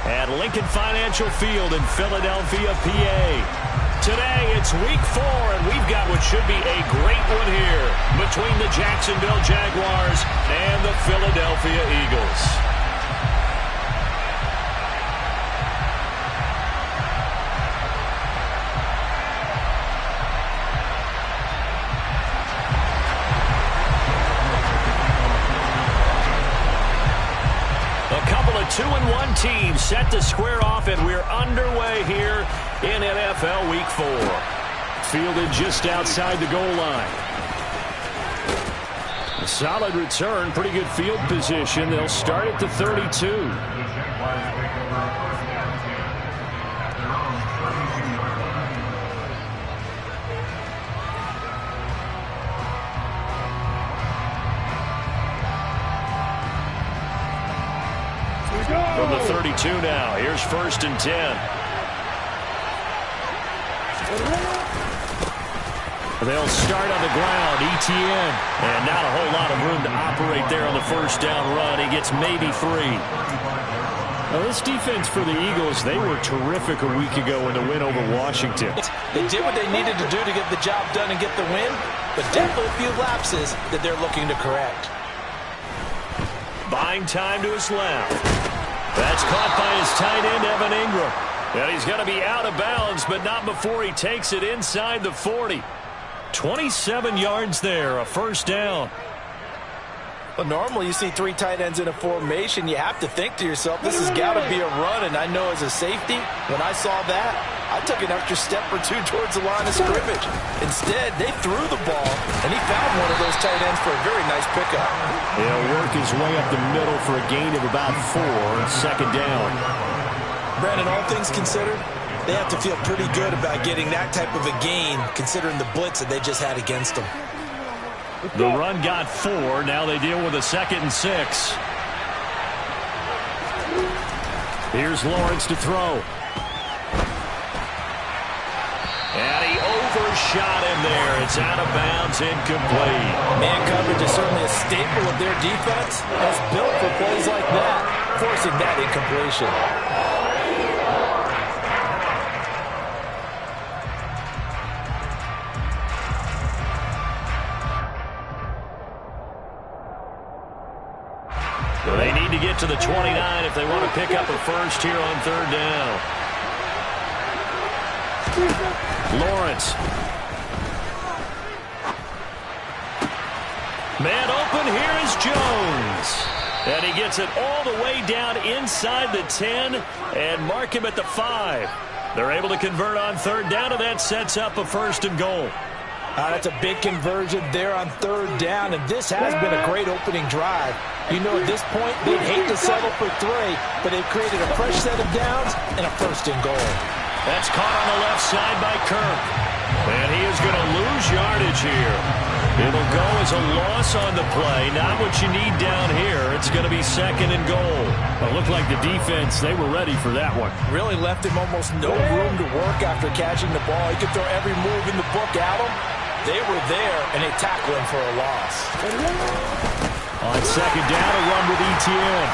at Lincoln Financial Field in Philadelphia, PA. Today, it's week 4, and we've got what should be a great one here between the Jacksonville Jaguars and the Philadelphia Eagles. A couple of 2-1 teams set to square off, and we're underway here in NFL Week 4. Fielded just outside the goal line. A solid return, pretty good field position. They'll start at the 32. From the 32 now, here's 1st and 10. They'll start on the ground, ETN. And not a whole lot of room to operate there on the first down run. He gets maybe 3. Now, this defense for the Eagles, they were terrific a week ago in the win over Washington. They did what they needed to do to get the job done and get the win, but definitely a few lapses that they're looking to correct. Buying time to his left. That's caught by his tight end, Evan Ingram. And he's going to be out of bounds, but not before he takes it inside the 40. 27 yards there, a first down. Well, normally you see 3 tight ends in a formation. You have to think to yourself, this has got to be a run. And I know as a safety, when I saw that, I took an extra step or 2 towards the line of scrimmage. Instead, they threw the ball, and he found one of those tight ends for a very nice pickup. He'll work his way up the middle for a gain of about 4, second down. Brandon, all things considered, they have to feel pretty good about getting that type of a gain, considering the blitz that they just had against them. The run got 4. Now they deal with a 2nd and 6. Here's Lawrence to throw. And he overshot him there. It's out of bounds, incomplete. Man coverage is certainly a staple of their defense. It's built for plays like that, forcing that incompletion. So they need to get to the 29 if they want to pick up a first here on 3rd down. Lawrence. Man open, here is Jones. And he gets it all the way down inside the 10 and mark him at the 5. They're able to convert on 3rd down, and that sets up a 1st and goal. That's a big conversion there on 3rd down, and this has been a great opening drive. You know, at this point, they'd hate to settle for 3, but they've created a fresh set of downs and a 1st and goal. That's caught on the left side by Kirk. And he is going to lose yardage here. It'll go as a loss on the play. Not what you need down here. It's going to be 2nd and goal. It looked like the defense, they were ready for that one. Really left him almost no room to work after catching the ball. He could throw every move in the book at him. They were there, and they tackled him for a loss. On 2nd down, a run with ETN.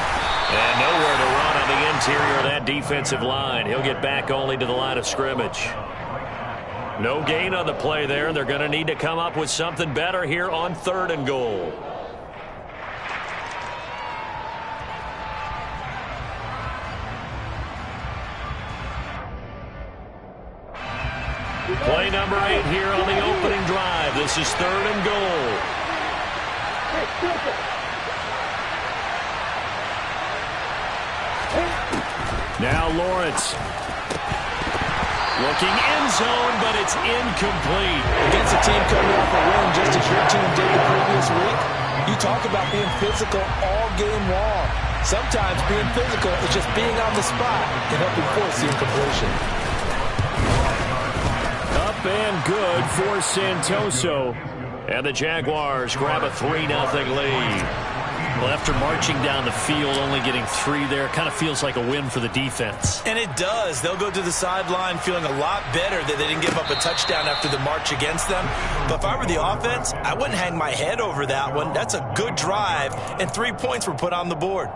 And nowhere to run on the interior of that defensive line. He'll get back only to the line of scrimmage. No gain on the play there. They're going to need to come up with something better here on 3rd and goal. Play number 8 here on the opening drive. This is 3rd and goal. Now Lawrence. Looking end zone, but it's incomplete. Against a team coming off a win just as your team did the previous week, you talk about being physical all game long. Sometimes being physical is just being on the spot and helping force the incompletion. Up and good for Santoso. And the Jaguars grab a 3-0 lead. Well, after marching down the field, only getting 3 there, kind of feels like a win for the defense. And it does. They'll go to the sideline feeling a lot better that they didn't give up a touchdown after the march against them. But if I were the offense, I wouldn't hang my head over that one. That's a good drive, and 3 points were put on the board.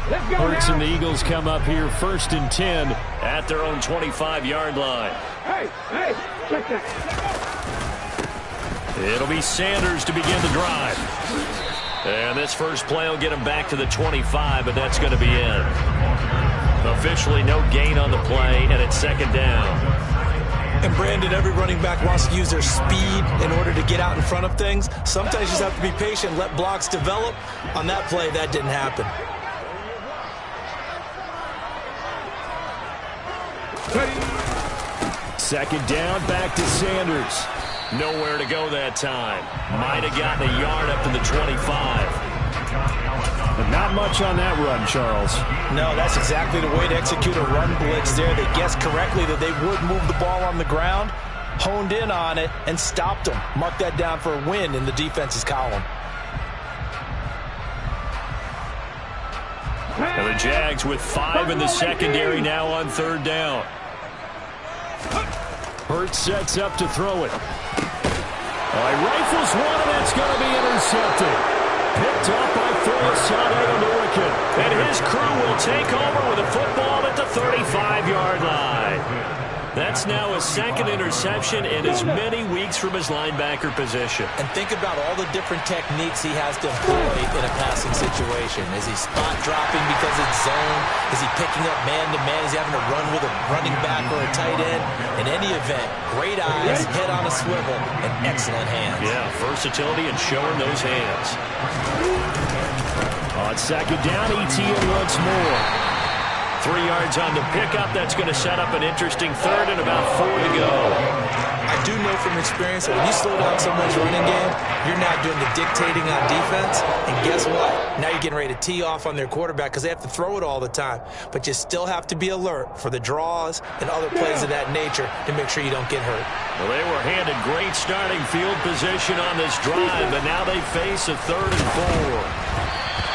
Hurts and the Eagles come up here 1st and 10 at their own 25-yard line. Check that. It'll be Sanders to begin the drive. And this first play will get him back to the 25, but that's going to be it. Officially no gain on the play, and it's 2nd down. And Brandon, every running back wants to use their speed in order to get out in front of things. Sometimes you just have to be patient, let blocks develop. On that play, that didn't happen. Second down, back to Sanders. Nowhere to go that time. Might have gotten a yard up to the 25. But not much on that run, Charles. No, that's exactly the way to execute a run blitz there. They guessed correctly that they would move the ball on the ground, honed in on it, and stopped them. Mark that down for a win in the defense's column. And the Jags with 5 in the secondary now on 3rd down. Hurts sets up to throw it. Rifles one, and that's going to be intercepted. Picked up by Phyllis on American. And his crew will take over with a football at the 35-yard line. That's now a 2nd interception in as many weeks from his linebacker position. And think about all the different techniques he has to employ in a passing situation. Is he spot dropping because it's zone? Is he picking up man-to-man? Is he having to run with a running back or a tight end? In any event, great eyes, head on a swivel, and excellent hands. Yeah, versatility and showing those hands. On 2nd down, ETN once more. 3 yards on the pickup. That's going to set up an interesting 3rd and about 4 to go. I do know from experience that when you slow down someone's running game, you're now doing the dictating on defense. And guess what? Now you're getting ready to tee off on their quarterback because they have to throw it all the time. But you still have to be alert for the draws and other plays of that nature to make sure you don't get hurt. Well, they were handed great starting field position on this drive, but now they face a 3rd and 4.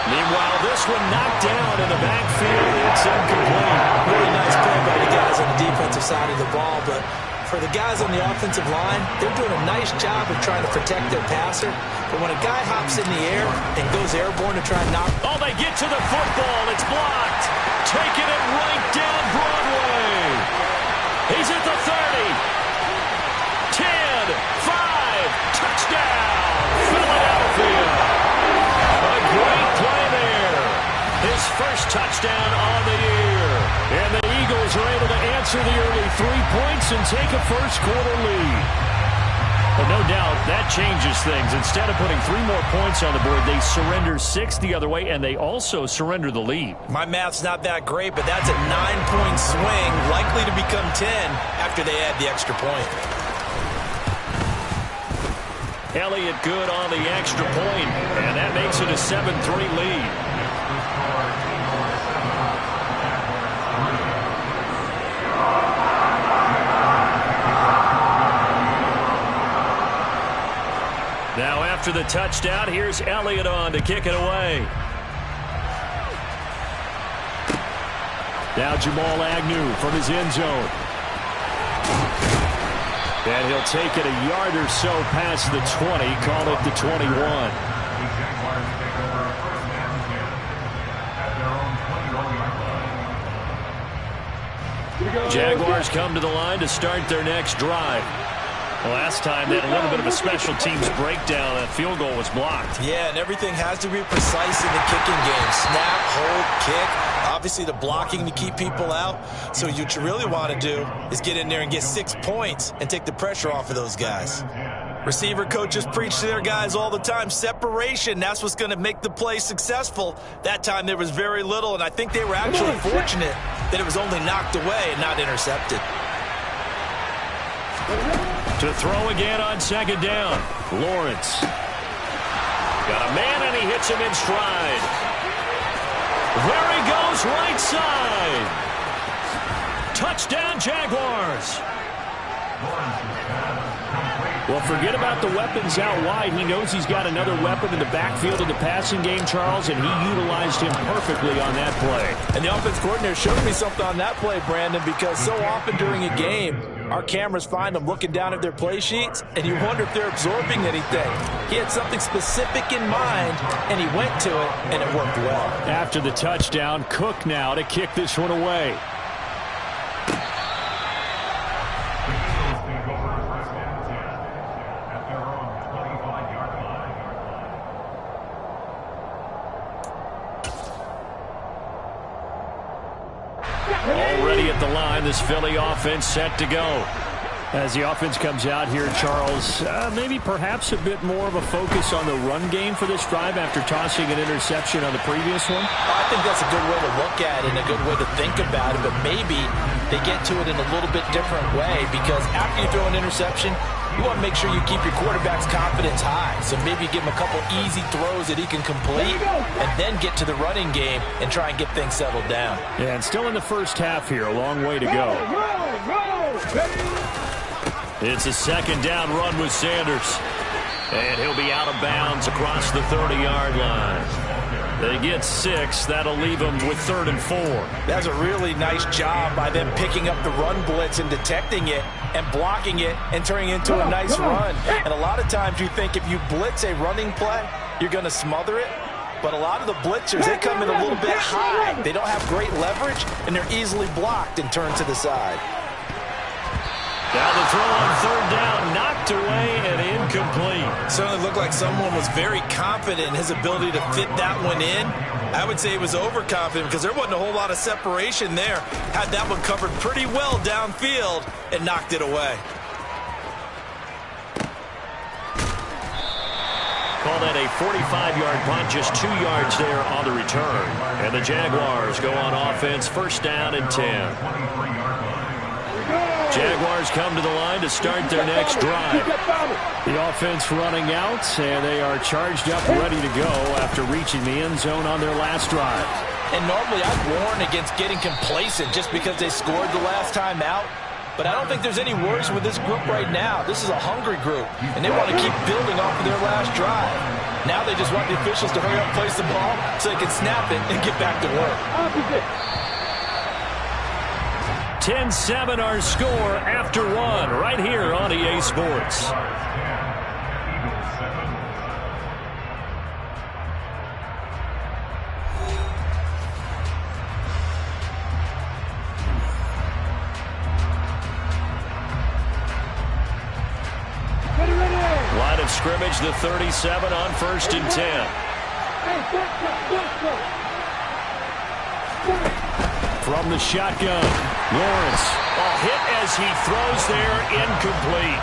Meanwhile, this one knocked down in the backfield. It's incomplete. Really nice play by the guys on the defensive side of the ball, but for the guys on the offensive line, they're doing a nice job of trying to protect their passer. But when a guy hops in the air and goes airborne to try and knock... Oh, they get to the football. It's blocked. Taking it right down Broadway. He's at the 30. 10, 5, touchdown, Philadelphia. A great play there. His first touchdown on the year. And the Eagles are able to answer the early 3 points and take a first-quarter lead. But no doubt that changes things. Instead of putting 3 more points on the board, they surrender 6 the other way, and they also surrender the lead. My math's not that great, but that's a 9-point swing, likely to become 10 after they add the extra point. Elliott good on the extra point, and that makes it a 7-3 lead. Now after the touchdown, here's Elliott on to kick it away. Now Jamal Agnew from his end zone. And he'll take it a yard or so past the 20, call it the 21. Jaguars come to the line to start their next drive. Last time they had a little bit of a special teams breakdown. That field goal was blocked. Yeah, and everything has to be precise in the kicking game. Snap, hold, kick. Obviously the blocking to keep people out. So what you really want to do is get in there and get 6 points and take the pressure off of those guys. Receiver coaches preach to their guys all the time. Separation, that's what's going to make the play successful. That time there was very little, and I think they were actually fortunate that it was only knocked away and not intercepted. To throw again on 2nd down. Lawrence. Got a man, and he hits him in stride. There he goes, right side. Touchdown, Jaguars. Well, forget about the weapons out wide. He knows he's got another weapon in the backfield of the passing game, Charles, and he utilized him perfectly on that play. And the offense coordinator showed me something on that play, Brandon, because so often during a game, our cameras find them looking down at their play sheets, and you wonder if they're absorbing anything. He had something specific in mind, and he went to it, and it worked well. After the touchdown, Cook now to kick this one away. Already at the line, this Philly offense set to go. As the offense comes out here, Charles, maybe perhaps a bit more of a focus on the run game for this drive after tossing an interception on the previous one? I think that's a good way to look at it and a good way to think about it, but maybe they get to it in a little bit different way, because after you throw an interception, you want to make sure you keep your quarterback's confidence high. So maybe give him a couple easy throws that he can complete and then get to the running game and try and get things settled down. Yeah, and still in the first half here, a long way to go. It's a second down run with Sanders. And he'll be out of bounds across the 30-yard line. They get 6. That'll leave them with 3rd and 4. That's a really nice job by them picking up the run blitz and detecting it and blocking it and turning it into a nice run. And a lot of times you think if you blitz a running play, you're going to smother it. But a lot of the blitzers, they come in a little bit high. They don't have great leverage, and they're easily blocked and turned to the side. Now the throw on 3rd down, knocked away and incomplete. Certainly looked like someone was very confident in his ability to fit that one in. I would say he was overconfident because there wasn't a whole lot of separation there. Had that one covered pretty well downfield and knocked it away. Call that a 45-yard punt, just 2 yards there on the return. And the Jaguars go on offense, 1st down and 10. Jaguars come to the line to start their next drive. The offense running out, and they are charged up, ready to go after reaching the end zone on their last drive. And normally I'd warn against getting complacent just because they scored the last time out. But I don't think there's any worries with this group right now. This is a hungry group, and they want to keep building off of their last drive. Now they just want the officials to hurry up, place the ball, so they can snap it and get back to work. 10-7 our score after 1 right here on EA Sports. Line of scrimmage, the 37 on 1st and 10. From the shotgun, Lawrence. Hit as he throws there, incomplete.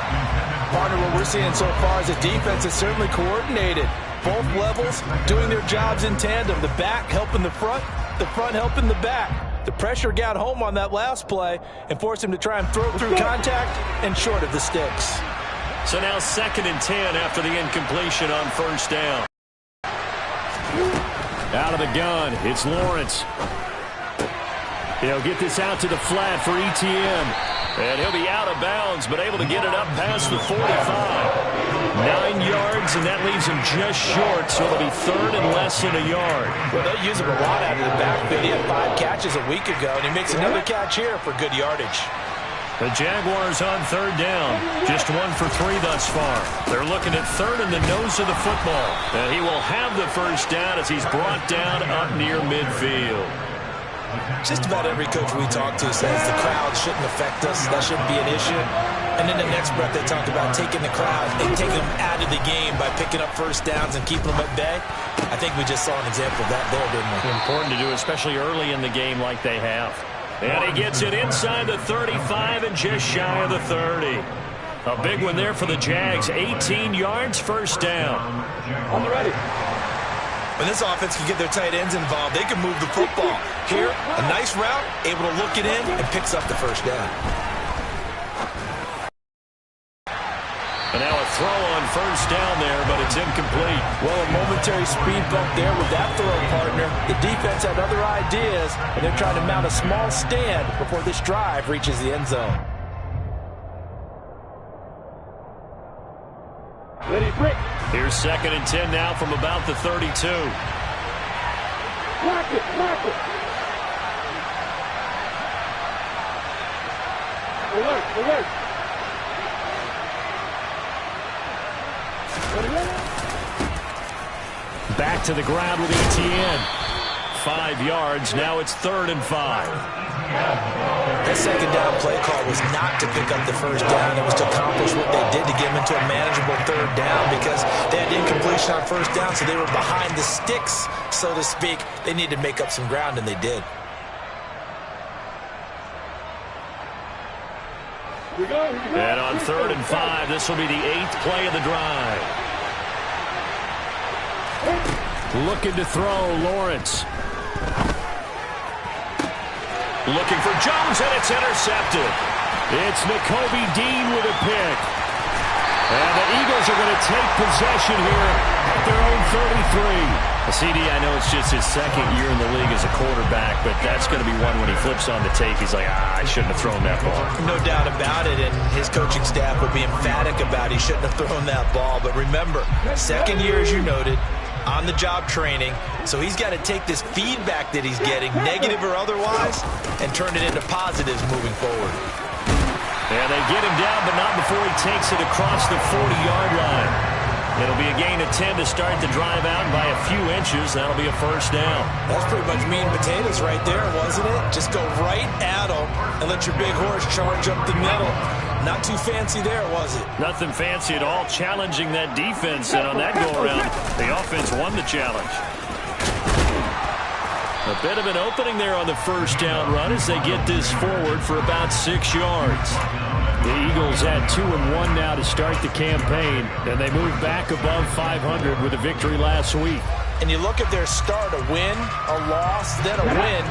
Partner, what we're seeing so far is the defense is certainly coordinated. Both levels doing their jobs in tandem. The back helping the front helping the back. The pressure got home on that last play and forced him to try and throw through contact and short of the sticks. So now 2nd and 10 after the incompletion on 1st down. Out of the gun, it's Lawrence. He'll get this out to the flat for Etienne. And he'll be out of bounds, but able to get it up past the 45. 9 yards, and that leaves him just short, so it'll be 3rd and less than a yard. Well, they use him a lot out of the backfield. He had 5 catches a week ago, and he makes another catch here for good yardage. The Jaguars on 3rd down. Just 1 for 3 thus far. They're looking at 3rd in the nose of the football. And he will have the 1st down as he's brought down up near midfield. Just about every coach we talk to says the crowd shouldn't affect us. That shouldn't be an issue. And then the next breath they talk about taking the crowd and taking them out of the game by picking up 1st downs and keeping them at bay. I think we just saw an example of that there, didn't we? Important to do, especially early in the game like they have. And he gets it inside the 35 and just shy of the 30. A big one there for the Jags. 18 yards, 1st down. On the ready. When this offense can get their tight ends involved, they can move the football. Here, a nice route, able to look it in, and picks up the 1st down. And now a throw on 1st down there, but it's incomplete. Well, a momentary speed bump there with that throw, partner. The defense had other ideas, and they're trying to mount a small stand before this drive reaches the end zone. Ready, break. Here's 2nd and 10 now from about the 32. Lock it, lock it. Alert, alert. Back to the ground with ETN. 5 yards. Now it's 3rd and 5. That second down play call was not to pick up the first down. It was to accomplish what they did to get them into a manageable 3rd down because they had incompletion on first down, so they were behind the sticks, so to speak. They needed to make up some ground, and they did. And on 3rd and 5, this will be the 8th play of the drive. Looking to throw, Lawrence. Looking for Jones, and it's intercepted. It's Nakobe Dean with a pick. And the Eagles are going to take possession here at their own 33. CD, I know it's just his 2nd year in the league as a quarterback, but that's going to be one when he flips on the tape. He's like, I shouldn't have thrown that ball. No doubt about it, and his coaching staff would be emphatic about he shouldn't have thrown that ball. But remember, 2nd year, as you noted, on-the-job training, so he's got to take this feedback that he's getting, negative or otherwise, and turn it into positives moving forward. And they get him down, but not before he takes it across the 40-yard line. It'll be a gain of 10 to start the drive out, and by a few inches, that'll be a 1st down. That's pretty much meat and potatoes right there, wasn't it? Just go right at him and let your big horse charge up the middle. Not too fancy there, was it? Nothing fancy at all, challenging that defense, and on that go-around, the offense won the challenge. A bit of an opening there on the 1st down run as they get this forward for about 6 yards. The Eagles had 2-1 now to start the campaign, and they moved back above 500 with a victory last week. And you look at their start, a win, a loss, then a win.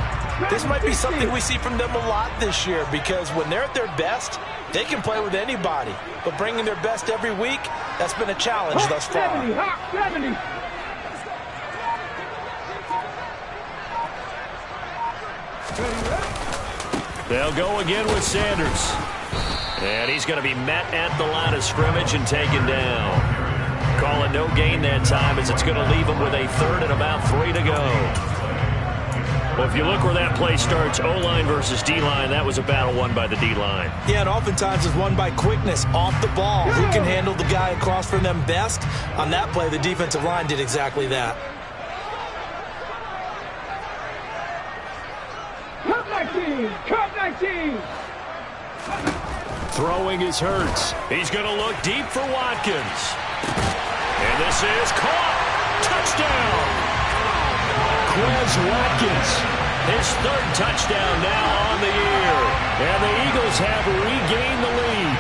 This might be something we see from them a lot this year because when they're at their best, they can play with anybody. But bringing their best every week, that's been a challenge thus far. 70. They'll go again with Sanders. And he's going to be met at the line of scrimmage and taken down. Call it no gain that time as it's going to leave him with a 3rd and about 3 to go. Well, if you look where that play starts, O-line versus D-line, that was a battle won by the D-line. Yeah, and oftentimes it's won by quickness off the ball. Who can handle the guy across from them best? On that play, the defensive line did exactly that. Cut 19! Throwing is Hurts. He's going to look deep for Watkins. And this is caught. Touchdown. Quez Watkins. His 3rd touchdown now on the year. And the Eagles have regained the lead.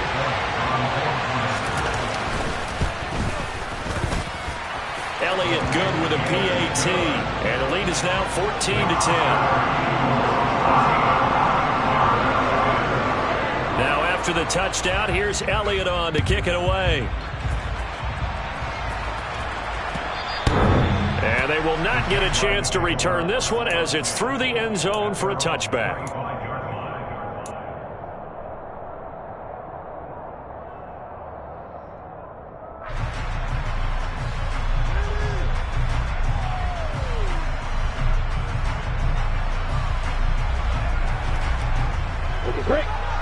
Elliott good with a PAT. And the lead is now 14-10. Now after the touchdown, here's Elliott on to kick it away. And they will not get a chance to return this one as it's through the end zone for a touchback.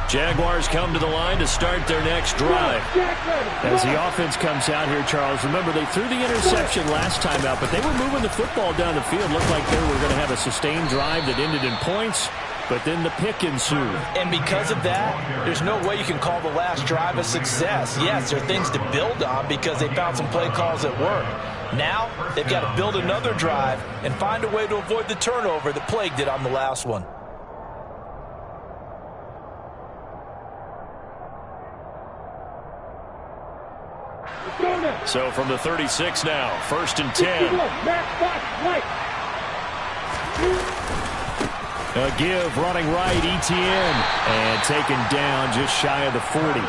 Jaguars come to the line to start their next drive. As the offense comes out here, Charles, remember they threw the interception last time out, but they were moving the football down the field. Looked like they were going to have a sustained drive that ended in points, but then the pick ensued. And because of that, there's no way you can call the last drive a success. Yes, there are things to build on because they found some play calls that work. Now, they've got to build another drive and find a way to avoid the turnover that plagued it on the last one. So from the 36 now, 1st and 10. A give running right, ETN. And taken down just shy of the 40.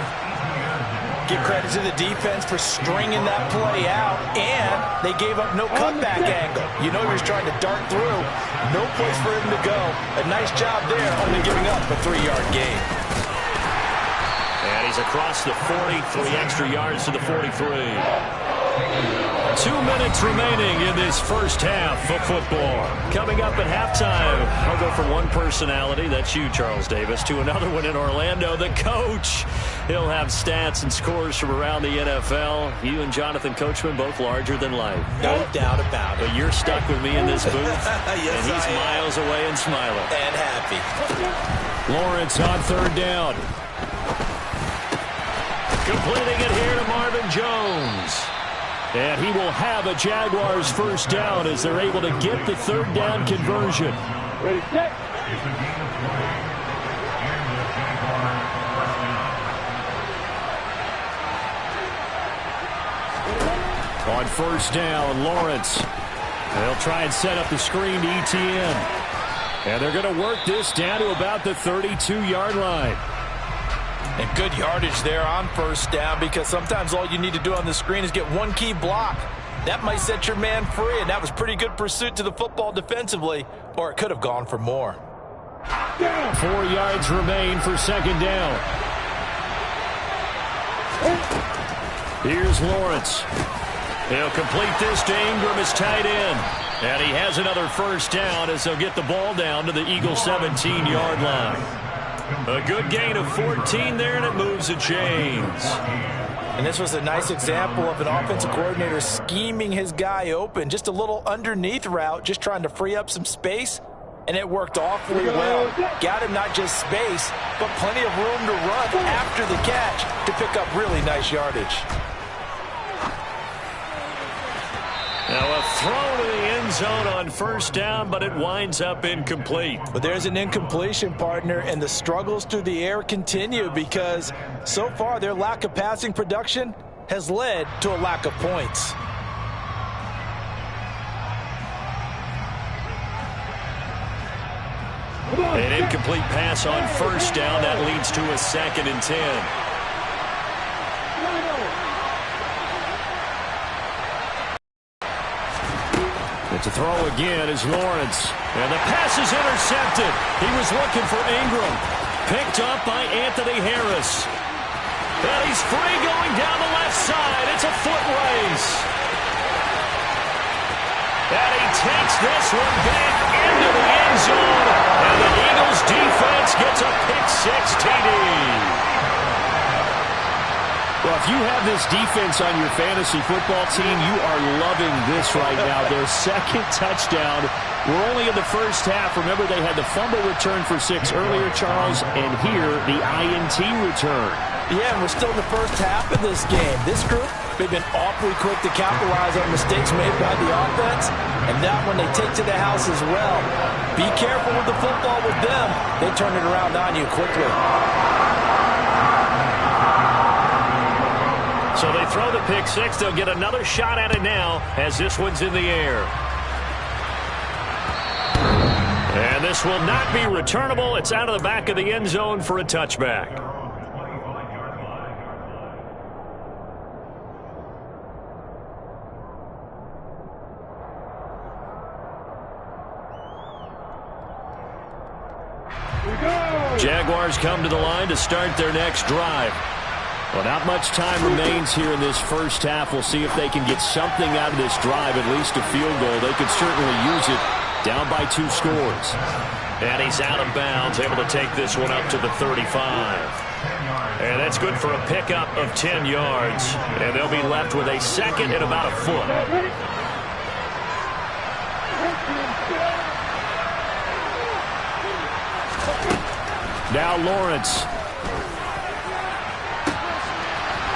Give credit to the defense for stringing that play out, and they gave up no cutback angle. You know he was trying to dart through. No place for him to go. A nice job there, only giving up a 3-yard gain. And he's As across the 40, 3 extra yards to the 43. 2 minutes remaining in this first half of football. Coming up at halftime, I'll go from one personality, that's you, Charles Davis, to another one in Orlando, the coach. He'll have stats and scores from around the NFL. You and Jonathan Coachman both larger than life. No doubt about it. But you're stuck with me in this booth, yes, and he's miles away and smiling. And happy. Lawrence on third down. Completing it here to Marvin Jones. And he will have a Jaguars first down as they're able to get the third down conversion. Ready, set. On first down, Lawrence. They'll try and set up the screen to ETN. And they're going to work this down to about the 32-yard line. And good yardage there on first down, because sometimes all you need to do on the screen is get one key block. That might set your man free, and that was pretty good pursuit to the football defensively, or it could have gone for more. 4 yards remain for second down. Here's Lawrence. He'll complete this to Ingram as tight end. And he has another first down as they'll get the ball down to the Eagles' 17-yard line. A good gain of 14 there, and it moves the chains. And this was a nice example of an offensive coordinator scheming his guy open. Just a little underneath route, just trying to free up some space, and it worked awfully well. Got him not just space, but plenty of room to run after the catch to pick up really nice yardage. Now a throw to the end zone on first down, but it winds up incomplete. But there's an incompletion, partner, and the struggles through the air continue because so far their lack of passing production has led to a lack of points. An incomplete pass on first down. That leads to a 2nd and 10. It's a throw again is Lawrence. And the pass is intercepted. He was looking for Ingram. Picked up by Anthony Harris. And he's free going down the left side. It's a foot race. And he takes this one back into the end zone. And the Eagles defense gets a pick-6 TD. Well, if you have this defense on your fantasy football team, you are loving this right now. Their second touchdown. We're only in the first half. Remember, they had the fumble return for 6 earlier, Charles, and here the INT return. Yeah, and we're still in the first half of this game. This group, they've been awfully quick to capitalize on mistakes made by the offense, and that one they take to the house as well. Be careful with the football with them. They turn it around on you quickly. So they throw the pick-6. They'll get another shot at it now as this one's in the air. And this will not be returnable. It's out of the back of the end zone for a touchback. Jaguars come to the line to start their next drive. Well, not much time remains here in this first half. We'll see if they can get something out of this drive, at least a field goal. They could certainly use it. Down by 2 scores. And he's out of bounds, able to take this one up to the 35. And that's good for a pickup of 10 yards. And they'll be left with a 2nd and about a foot. Now Lawrence.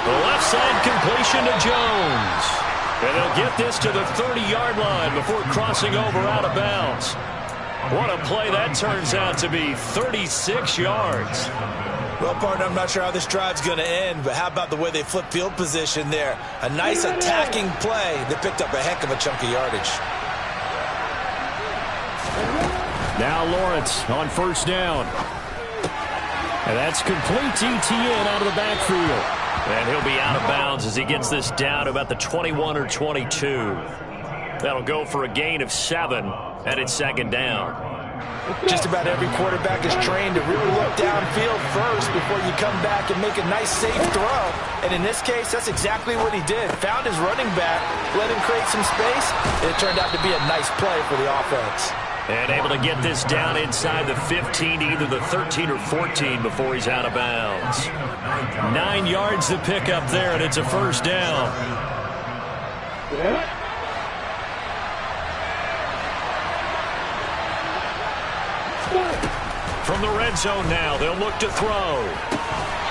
The left side completion to Jones. And they'll get this to the 30-yard line before crossing over out of bounds. What a play that turns out to be, 36 yards. Well, partner, I'm not sure how this drive's going to end, but how about the way they flip field position there? A nice attacking play. They picked up a heck of a chunk of yardage. Now Lawrence on first down. And that's complete to ETN out of the backfield. And he'll be out of bounds as he gets this down to about the 21 or 22. That'll go for a gain of 7, and it's 2nd down. Just about every quarterback is trained to really look downfield first before you come back and make a nice, safe throw. And in this case, that's exactly what he did. Found his running back, let him create some space, and it turned out to be a nice play for the offense. And able to get this down inside the 15 to either the 13 or 14 before he's out of bounds. 9 yards to pick up there, and it's a first down. Yeah. From the red zone now, they'll look to throw.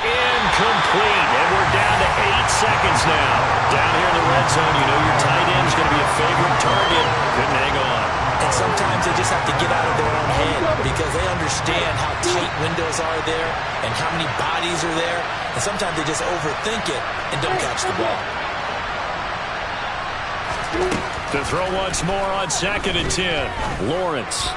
Incomplete, and we're down to 8 seconds now. Down here in the red zone, you know your tight end's going to be a favorite target. Couldn't hang on. And sometimes they just have to get out of their own head because they understand how tight windows are there and how many bodies are there. And sometimes they just overthink it and don't catch the ball. To throw once more on 2nd and 10. Lawrence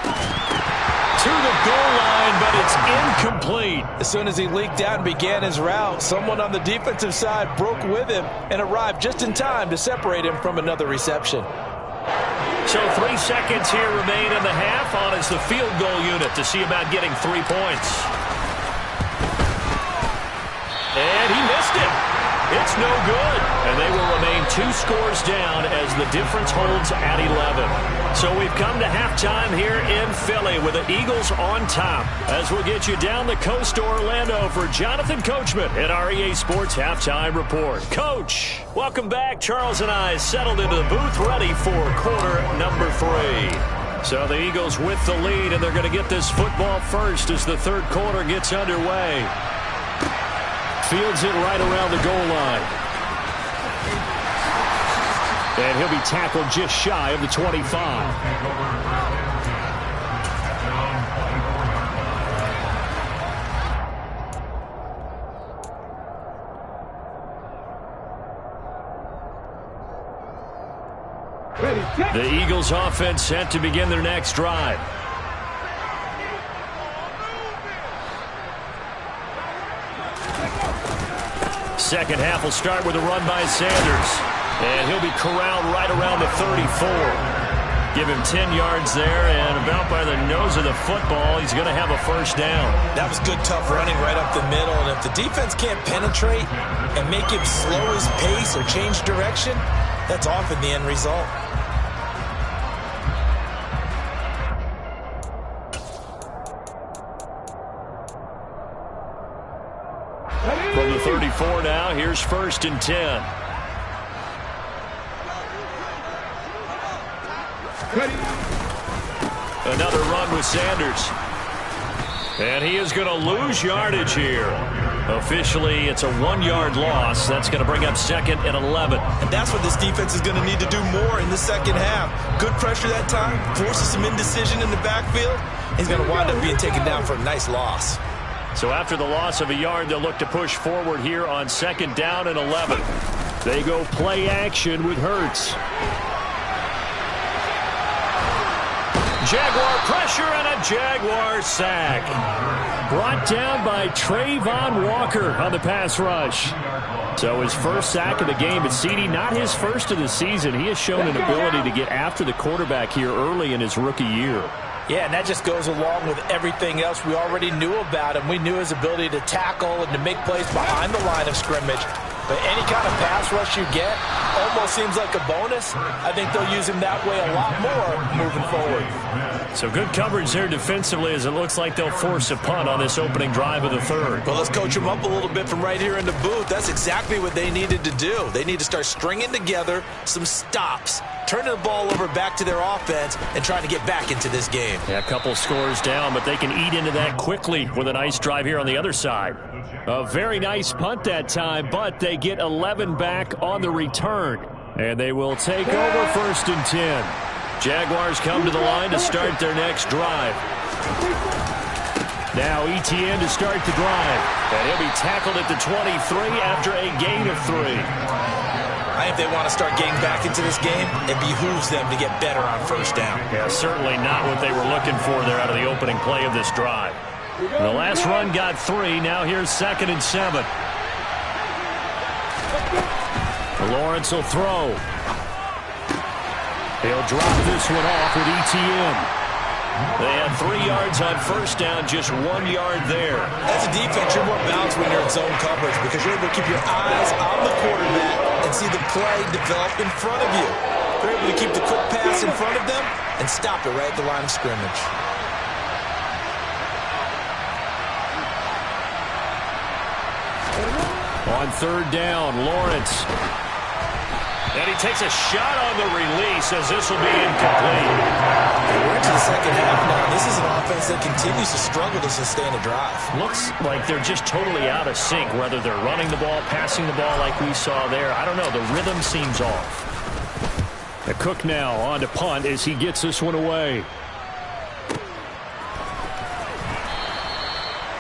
to the goal line, but it's incomplete. As soon as he leaked out and began his route, someone on the defensive side broke with him and arrived just in time to separate him from another reception. So 3 seconds here remain in the half on as the field goal unit to see about getting 3 points. And he missed it. It's no good. And they will remain 2 scores down as the difference holds at 11. So we've come to halftime here in Philly with the Eagles on top. As we'll get you down the coast to Orlando for Jonathan Coachman at our EA Sports Halftime Report. Coach, welcome back. Charles and I settled into the booth ready for quarter number 3. So the Eagles with the lead, and they're going to get this football first as the third quarter gets underway. Fields it right around the goal line. And he'll be tackled just shy of the 25. The Eagles offense set to begin their next drive. Second half will start with a run by Sanders. And he'll be corralled right around the 34. Give him 10 yards there, and about by the nose of the football, he's going to have a first down. That was good, tough running right up the middle. And if the defense can't penetrate and make him slow his pace or change direction, that's often the end result. From the 34 now, here's 1st and 10. Another run with Sanders. And he is going to lose yardage here. Officially, it's a 1-yard loss. That's going to bring up 2nd and 11. And that's what this defense is going to need to do more in the second half. Good pressure that time, forces some indecision in the backfield. He's going to wind up being taken down for a nice loss. So after the loss of a yard, they'll look to push forward here on 2nd down and 11. They go play action with Hurts. Jaguar pressure and a Jaguar sack. Brought down by Trayvon Walker on the pass rush. So his first sack of the game, but CD, not his first of the season. He has shown an ability to get after the quarterback here early in his rookie year. Yeah, and that just goes along with everything else we already knew about him. We knew his ability to tackle and to make plays behind the line of scrimmage. But any kind of pass rush you get almost seems like a bonus. I think they'll use him that way a lot more moving forward. So good coverage there defensively as it looks like they'll force a punt on this opening drive of the third. Well, let's coach them up a little bit from right here in the booth. That's exactly what they needed to do. They need to start stringing together some stops, turning the ball over back to their offense, and trying to get back into this game. Yeah, a couple scores down, but they can eat into that quickly with a nice drive here on the other side. A very nice punt that time, but they get 11 back on the return. And they will take over 1st and 10. Jaguars come to the line to start their next drive. Now Etienne to start the drive. And he'll be tackled at the 23 after a gain of 3. I think they want to start getting back into this game. It behooves them to get better on 1st down. Yeah, certainly not what they were looking for there out of the opening play of this drive. The last run got 3. Now here's 2nd and 7. Lawrence will throw. He'll drop this one off with Etienne. They had 3 yards on first down, just 1 yard there. As a defense, you're more balanced when you're in zone coverage because you're able to keep your eyes on the quarterback and see the play develop in front of you. They're able to keep the quick pass in front of them and stop it right at the line of scrimmage. On third down, Lawrence. And he takes a shot on the release as this will be incomplete. We're into the second half now. This is an offense that continues to struggle to sustain a drive. Looks like they're just totally out of sync, whether they're running the ball, passing the ball like we saw there. I don't know. The rhythm seems off. The Cook now on to punt as he gets this one away.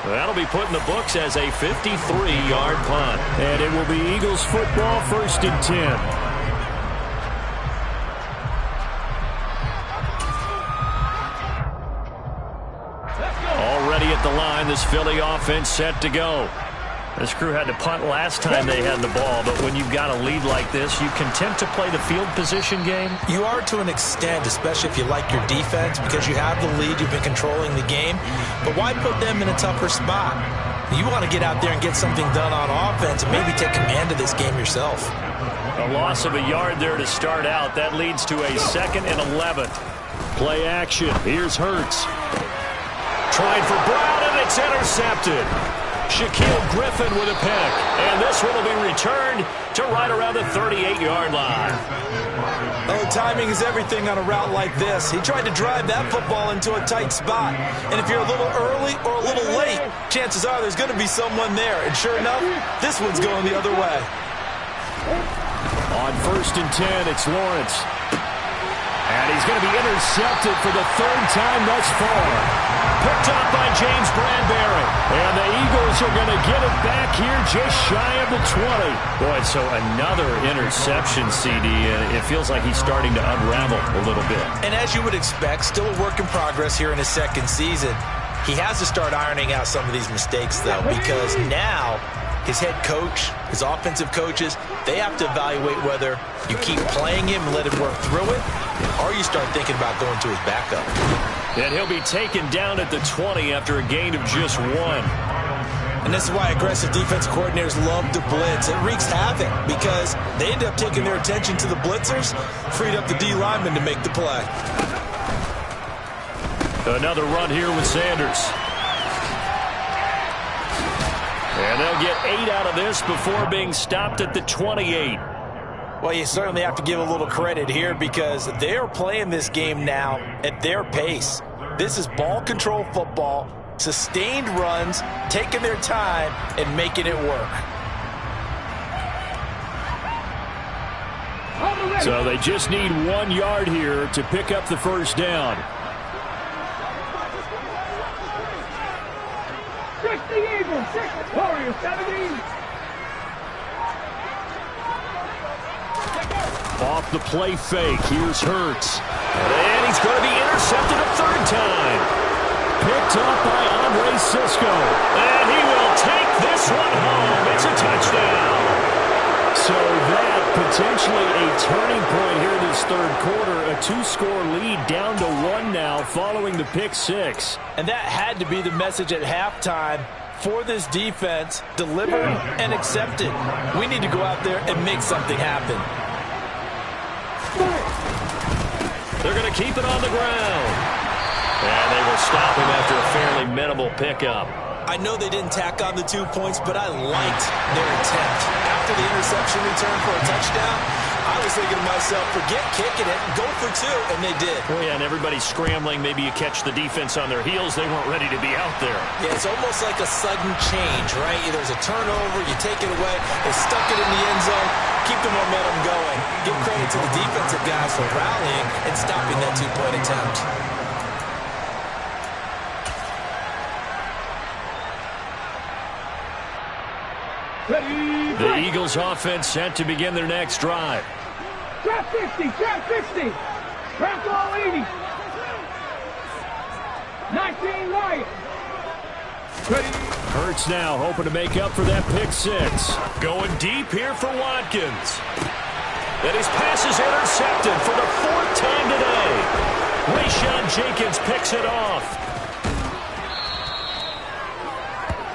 That'll be put in the books as a 53-yard punt. And it will be Eagles football, 1st and 10. Already at the line, this Philly offense set to go. This crew had to punt last time they had the ball, but when you've got a lead like this, you content to play the field position game? You are to an extent, especially if you like your defense, because you have the lead, you've been controlling the game. But why put them in a tougher spot? You want to get out there and get something done on offense and maybe take command of this game yourself. A loss of a yard there to start out. That leads to a 2nd and 11. Play action. Here's Hurts. Trying for Brown, and it's intercepted. Shaquille Griffin with a pick. And this one will be returned to right around the 38-yard line. Oh, timing is everything on a route like this. He tried to drive that football into a tight spot. And if you're a little early or a little late, chances are there's going to be someone there. And sure enough, this one's going the other way. On 1st and 10, it's Lawrence. And he's going to be intercepted for the 3rd time thus far. Picked up by James Bradbury. And the Eagles are going to get it back here just shy of the 20. Boy, so another interception, CD. It feels like he's starting to unravel a little bit. And as you would expect, still a work in progress here in his 2nd season. He has to start ironing out some of these mistakes, though, because now his head coach, his offensive coaches, they have to evaluate whether you keep playing him and let him work through it, or you start thinking about going to his backup. And he'll be taken down at the 20 after a gain of just 1. And this is why aggressive defensive coordinators love to blitz. It wreaks havoc because they end up taking their attention to the blitzers, freed up the D lineman to make the play. Another run here with Sanders. And they'll get 8 out of this before being stopped at the 28. Well, you certainly have to give a little credit here because they're playing this game now at their pace. This is ball control football, sustained runs, taking their time, and making it work. So they just need 1 yard here to pick up the 1st down. 60 Eagles, 6 Warriors, 70. Off the play fake, here's Hurts. And he's going to be intercepted a 3rd time. Picked up by Andre Cisco. And he will take this one home. It's a touchdown. So that potentially a turning point here in this 3rd quarter. A 2-score lead down to 1 now following the pick 6. And that had to be the message at halftime for this defense. Delivered and accepted. We need to go out there and make something happen. They're going to keep it on the ground. And they will stop him after a fairly minimal pickup. I know they didn't tack on the 2 points, but I liked their attempt. After the interception return for a touchdown, I was thinking to myself, forget kicking it, go for 2, and they did. Oh, yeah, and everybody's scrambling. Maybe you catch the defense on their heels. They weren't ready to be out there. Yeah, it's almost like a sudden change, right? There's a turnover, you take it away, they stuck it in the end zone, keep the momentum going. Give credit to the defensive guys for rallying and stopping that 2-point attempt. The Eagles offense set to begin their next drive. Trap 50, trap 50. Trap all 80. 19 Lions. Hurts now hoping to make up for that pick 6. Going deep here for Watkins. And his pass is intercepted for the 4th time today. Rayshon Jenkins picks it off.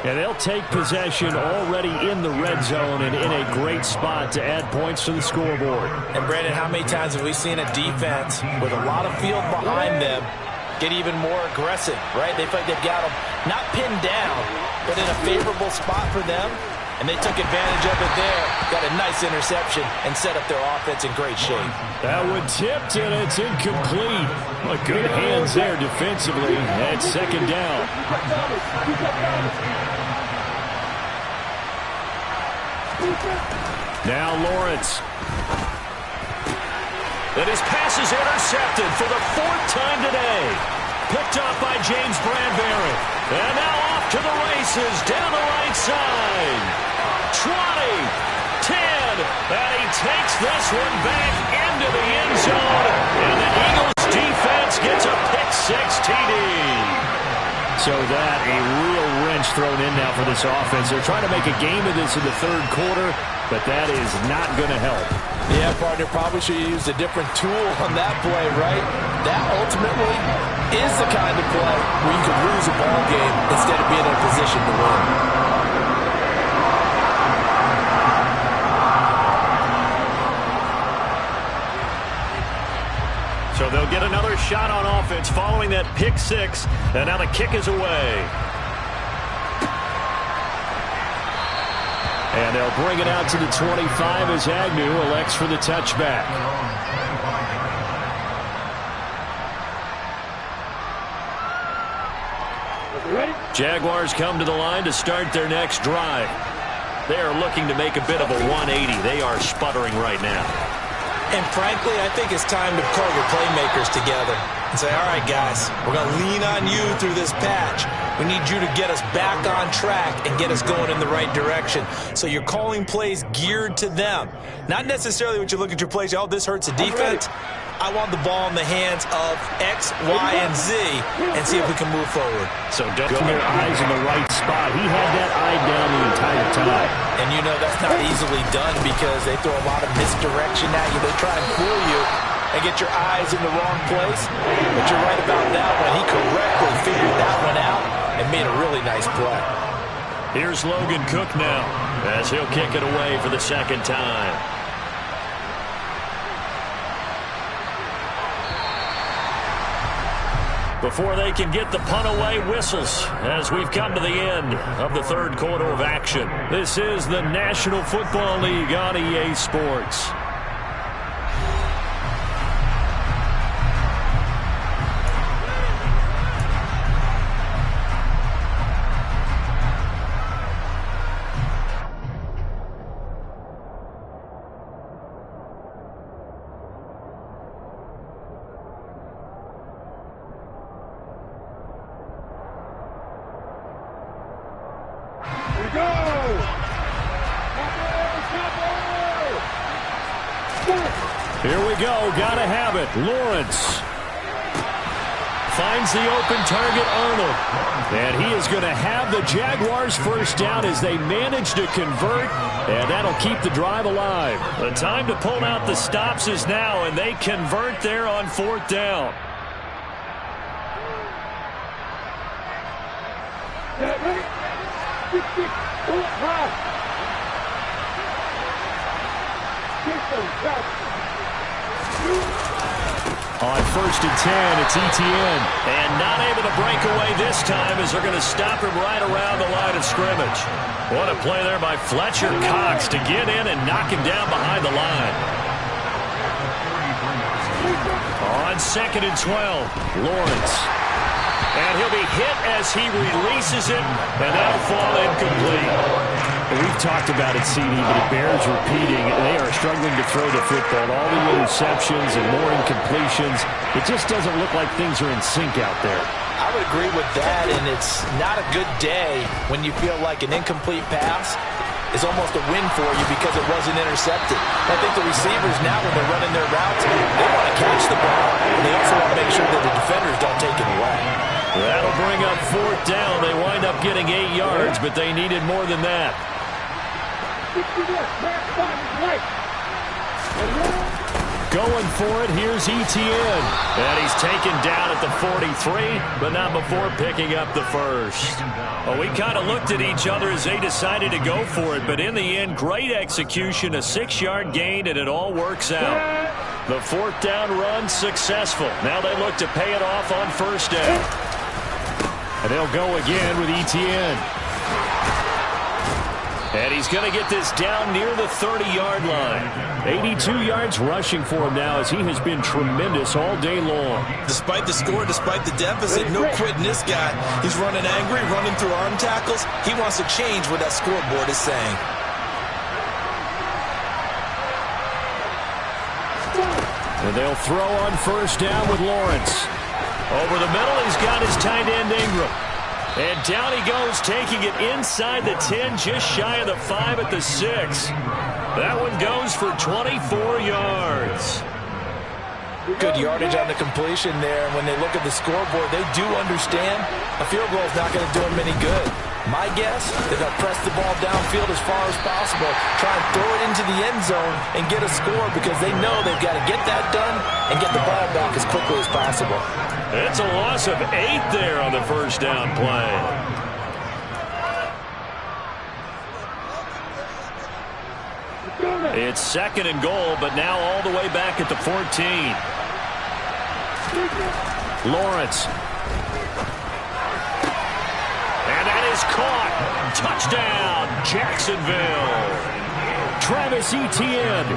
And they'll take possession already in the red zone and in a great spot to add points to the scoreboard. And, Brandon, how many times have we seen a defense with a lot of field behind them get even more aggressive, right? They feel like they've got them not pinned down, but in a favorable spot for them. And they took advantage of it there. Got a nice interception and set up their offense in great shape. That one tipped, and it's incomplete. Well, good hands there defensively. At second down. Now Lawrence. And his pass is intercepted for the 4th time today. Picked off by James Bradbury. And now off to the races down the right side. 20, 10, and he takes this one back into the end zone. And the Eagles defense gets a pick-6 TD. So that a real wrench thrown in now for this offense. They're trying to make a game of this in the 3rd quarter, but that is not going to help. Yeah, partner, probably should have used a different tool on that play, right? That ultimately is the kind of play where you could lose a ball game instead of being in a position to win. So they'll get another shot on offense following that pick-6, and now the kick is away. And they'll bring it out to the 25 as Agnew elects for the touchback. Jaguars come to the line to start their next drive. They are looking to make a bit of a 180. They are sputtering right now. And frankly, I think it's time to call your playmakers together and say, all right, guys, we're going to lean on you through this patch. We need you to get us back on track and get us going in the right direction. So you're calling plays geared to them. Not necessarily what you look at your plays, oh, this hurts the defense. I want the ball in the hands of X, Y, and Z and see if we can move forward. So don't go their eyes in the right spot. He had that eye down the entire time. And you know that's not easily done because they throw a lot of misdirection at you. They try and fool you and get your eyes in the wrong place. But you're right about that one. He correctly figured that one out and made a really nice play. Here's Logan Cook now as he'll kick it away for the 2nd time. Before they can get the punt away, whistles as we've come to the end of the 3rd quarter of action. This is the National Football League on EA Sports. Here we go. Gotta have it. Lawrence finds the open target, Arnold. And he is going to have the Jaguars first down as they manage to convert. And that'll keep the drive alive. The time to pull out the stops is now, and they convert there on 4th down. On 1st and 10, it's Etienne. And not able to break away this time as they're going to stop him right around the line of scrimmage. What a play there by Fletcher Cox to get in and knock him down behind the line. On 2nd and 12, Lawrence. And he'll be hit as he releases it, and that'll fall incomplete. We've talked about it, CD, but it bears repeating. They are struggling to throw the football. All the interceptions and more incompletions. It just doesn't look like things are in sync out there. I would agree with that, and it's not a good day when you feel like an incomplete pass is almost a win for you because it wasn't intercepted. I think the receivers now, when they're running their routes, they want to catch the ball, and they also want to make sure that the defenders don't take it away. That'll bring up 4th down. They wind up getting 8 yards, but they needed more than that. Going for it, here's Etienne. And he's taken down at the 43, but not before picking up the first. Well, we kind of looked at each other as they decided to go for it, but in the end, great execution, a 6-yard gain, and it all works out. The fourth down run successful. Now they look to pay it off on first down. And they'll go again with Etienne. And he's going to get this down near the 30-yard line. 82 yards rushing for him now as he has been tremendous all day long. Despite the score, despite the deficit, no quitting this guy. He's running angry, running through arm tackles. He wants to change what that scoreboard is saying. And they'll throw on first down with Lawrence. Over the middle, he's got his tight end Ingram. And down he goes, taking it inside the 10, just shy of the 5 at the 6. That one goes for 24 yards. Good yardage on the completion there. And when they look at the scoreboard, they do understand a field goal is not going to do them any good. My guess, they're going to press the ball downfield as far as possible, try and throw it into the end zone and get a score because they know they've got to get that done and get the ball back as quickly as possible. It's a loss of 8 there on the first down play. It's second and goal, but now all the way back at the 14. Lawrence. And that is caught. Touchdown, Jacksonville. Travis Etienne.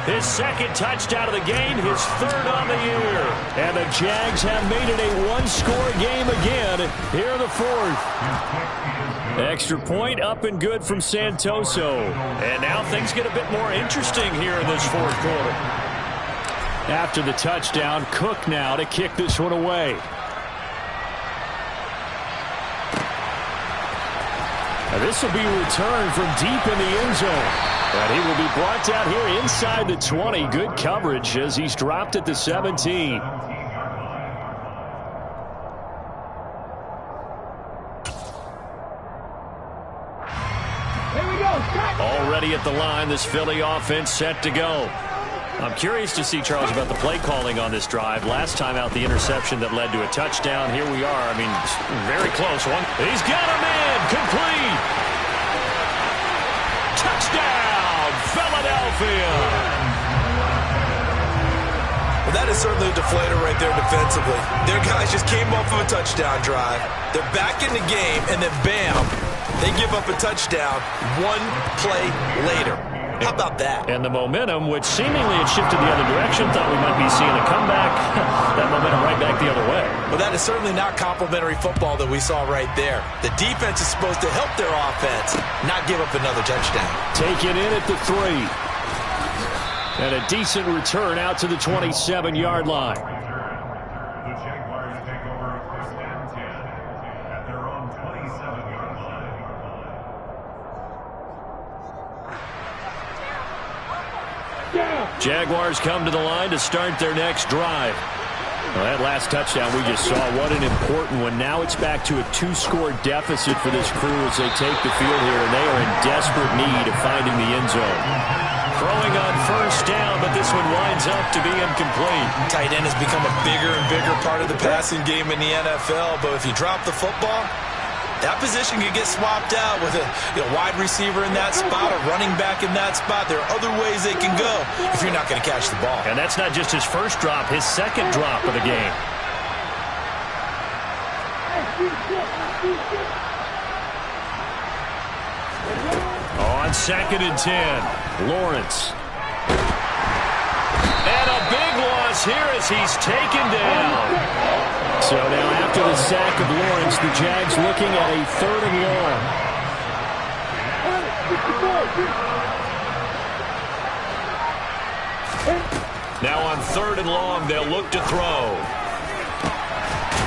His second touchdown of the game, his third on the year. And the Jags have made it a one-score game again here in the fourth. Extra point up and good from Santoso. And now things get a bit more interesting here in this fourth quarter. After the touchdown, Cook now to kick this one away. Now this will be returned from deep in the end zone. And he will be brought down here inside the 20. Good coverage as he's dropped at the 17. Already at the line, this Philly offense set to go. I'm curious to see, Charles, about the play calling on this drive. Last time out, the interception that led to a touchdown. Here we are. I mean, very close one. He's got him in. Complete. Touchdown, Philadelphia. Well, that is certainly a deflator right there defensively. Their guys just came off of a touchdown drive. They're back in the game, and then bam, they give up a touchdown one play later. How about that? And the momentum, which seemingly had shifted the other direction, thought we might be seeing a comeback. That momentum right back the other way. Well, that is certainly not complimentary football that we saw right there. The defense is supposed to help their offense, not give up another touchdown. Take it in at the 3. And a decent return out to the 27-yard line. The Jaguars take over first and 10 at their own 27-yard line. Jaguars come to the line to start their next drive. Well, that last touchdown we just saw, what an important one. Now it's back to a 2-score deficit for this crew as they take the field here, and they are in desperate need of finding the end zone. Throwing on first down, but this one winds up to be incomplete. Tight end has become a bigger and bigger part of the passing game in the NFL, but if you drop the football, that position could get swapped out with a wide receiver in that spot, a running back in that spot. There are other ways they can go if you're not going to catch the ball. And that's not just his first drop, his second drop of the game. On second and 10, Lawrence. And a big loss here as he's taken down. So now after the sack of Lawrence, the Jags looking at a 3rd and long. Now on 3rd and long, they'll look to throw.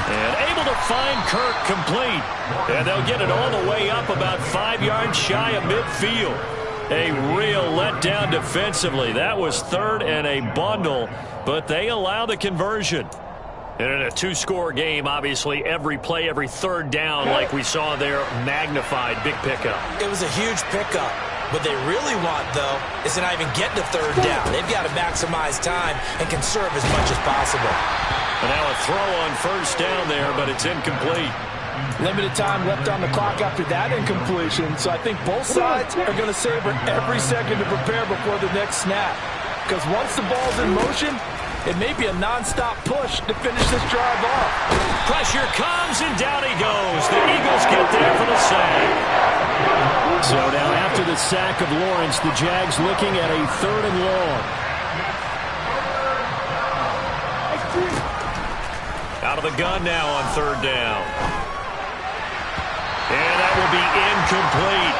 And able to find Kirk complete. And they'll get it all the way up about 5 yards shy of midfield. A real letdown defensively. That was 3rd and a bundle, but they allow the conversion. And in a 2-score game, obviously, every play, every 3rd down, like we saw there, magnified. Big pickup. It was a huge pickup. What they really want, though, is to not even get to third down. They've got to maximize time and conserve as much as possible. And now a throw on first down there, but it's incomplete. Limited time left on the clock after that incompletion, so I think both sides are going to savor every second to prepare before the next snap. Because once the ball's in motion, it may be a non-stop push to finish this drive off. Pressure comes, and down he goes. The Eagles get there for the sack. So now after the sack of Lawrence, the Jags looking at a 3rd and long. Out of the gun now on 3rd down. And that will be incomplete.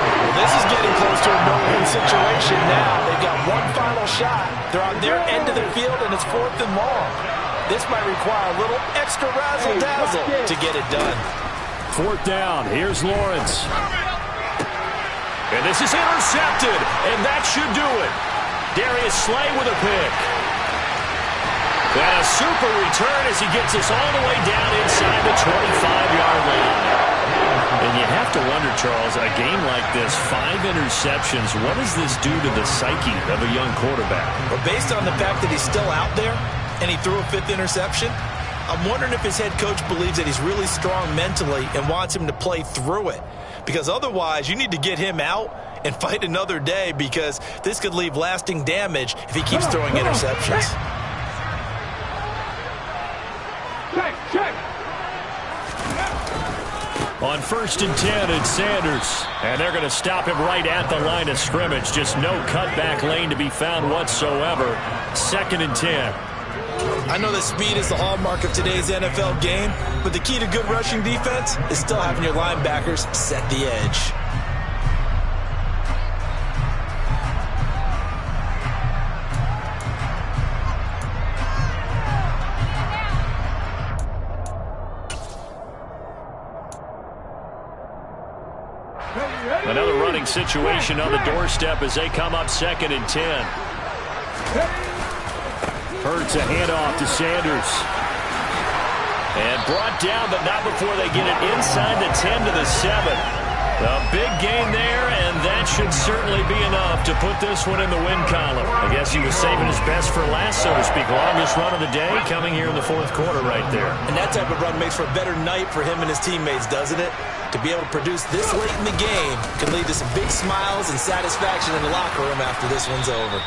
Well, this is getting close to a no-win situation now. They've got one final shot. They're on their end of the field, and it's 4th and long. This might require a little extra razzle-dazzle to get it done. 4th down. Here's Lawrence. And this is intercepted, and that should do it. Darius Slay with a pick. And a super return as he gets us all the way down inside the 25-yard line. And you have to wonder, Charles, a game like this, 5 interceptions, what does this do to the psyche of a young quarterback? Well, based on the fact that he's still out there and he threw a 5th interception, I'm wondering if his head coach believes that he's really strong mentally and wants him to play through it. Because otherwise, you need to get him out and fight another day, because this could leave lasting damage if he keeps throwing interceptions. On 1st and 10, it's Sanders. And they're going to stop him right at the line of scrimmage. Just no cutback lane to be found whatsoever. 2nd and 10. I know that speed is the hallmark of today's NFL game, but the key to good rushing defense is still having your linebackers set the edge. Another running situation on the doorstep as they come up 2nd and 10. Hurts a handoff to Sanders. And brought down, but not before they get it inside the 10 to the 7. A big gain there, and that should certainly be enough to put this one in the win column. I guess he was saving his best for last, so to speak. Longest run of the day coming here in the 4th quarter right there. And that type of run makes for a better night for him and his teammates, doesn't it? To be able to produce this late in the game can lead to some big smiles and satisfaction in the locker room after this one's over.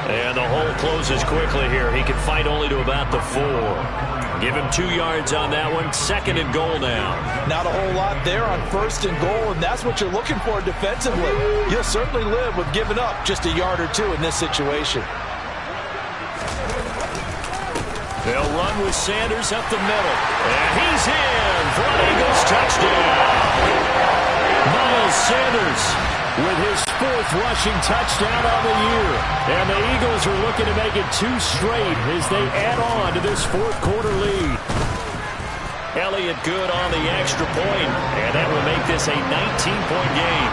And the hole closes quickly here. He can fight only to about the 4. Give him 2 yards on that one. 2nd and goal now. Not a whole lot there on 1st and goal, and that's what you're looking for defensively. You'll certainly live with giving up just a yard or 2 in this situation. They'll run with Sanders up the middle. And he's in for an Eagles touchdown. Miles Sanders with his 4th rushing touchdown on the year. And the Eagles are looking to make it 2 straight as they add on to this 4th quarter lead. Elliott good on the extra point, and that will make this a 19-point game.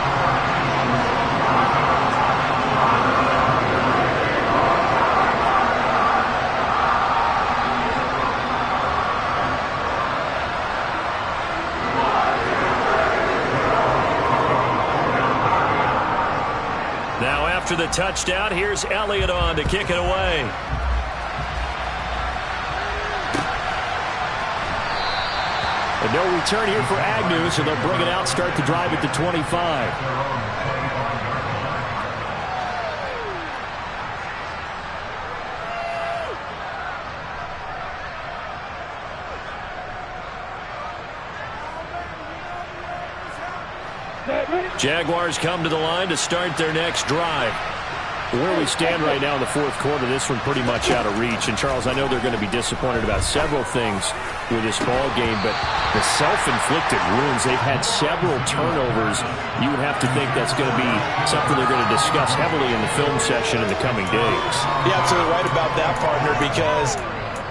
Now after the touchdown, here's Elliott on to kick it away. And no return here for Agnew, so they'll bring it out, start the drive at the 25. Jaguars come to the line to start their next drive. Where we stand right now in the 4th quarter, this one pretty much out of reach. And, Charles, I know they're going to be disappointed about several things with this ball game, but the self-inflicted wounds, they've had several turnovers. You would have to think that's going to be something they're going to discuss heavily in the film session in the coming days. You're absolutely right about that, partner, because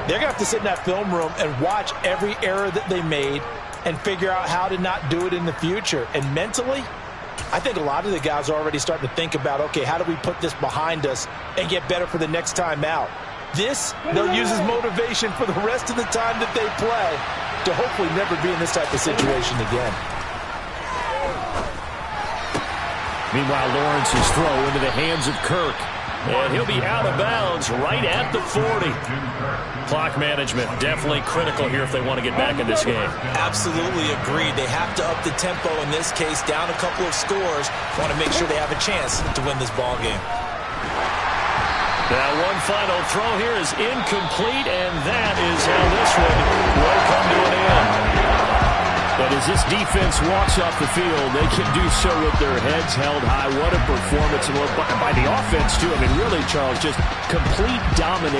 they're going to have to sit in that film room and watch every error that they made and figure out how to not do it in the future. And mentally, I think a lot of the guys are already starting to think about, okay, how do we put this behind us and get better for the next time out? This, they'll use as motivation for the rest of the time that they play to hopefully never be in this type of situation again. Meanwhile, Lawrence's throw into the hands of Kirk. And he'll be out of bounds right at the 40. Clock management definitely critical here if they want to get back in this game. Absolutely agreed. They have to up the tempo in this case, down a couple of scores. Want to make sure they have a chance to win this ball game. Now one final throw here is incomplete, and that is how this one will come to an end. But as this defense walks off the field, they can do so with their heads held high. What a performance by the offense, too. I mean, really, Charles, just complete domination.